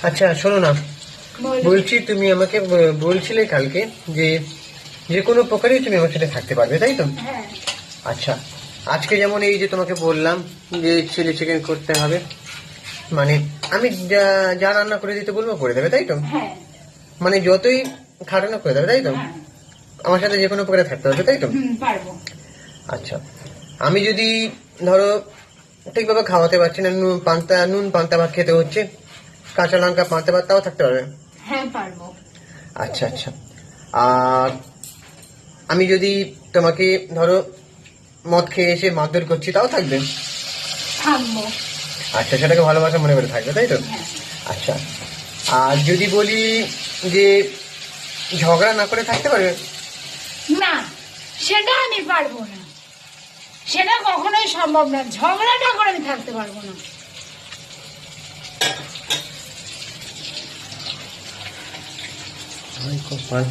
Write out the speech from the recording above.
আচ্ছা শোনো না, বলছি তুমি আমাকে বলছিলে কালকে যে যে কোনো প্রকারেই তুমি আমার সাথে থাকতে পারবে, তাই তো? হ্যাঁ। আচ্ছা, আজকে যেমন এই যে তোমাকে বললাম যে চিলি চিকেন করতে হবে, মানে আমি যা যা রান্না করে দিতে বলবো করে দেবে, তাই তো? হ্যাঁ। মানে যতই খাটানো করে দেবে, তাই তো? হ্যাঁ। আমার সাথে যে কোনো প্রকারে থাকতে হবে, তাই তো? পারবো। আচ্ছা, আমি যদি ধরো ঠিকভাবে খাওয়াতে পারছি না, নুন পান্তা ভাত খেতে হচ্ছে, কাঁচা লঙ্কা পান্তা ভাত, তাও থাকতে পারবে? হ্যাঁ পারবো। আচ্ছা আচ্ছা। আর আমি যদি তোমাকে ধরো মদ খেয়ে এসে মারধর করছি, তাও থাকবে? থাকবো। আচ্ছা, সেটাকে ভালোবাসা মনে করে থাকবে, তাই তো? হ্যাঁ। আচ্ছা, আর যদি বলি যে ঝগড়া না করে থাকতে পারবে? না, সেটা আমি পারবো না, সেটা কখনোই সম্ভব না, ঝগড়াটা করে আমি থাকতে পারবো না। কপাল।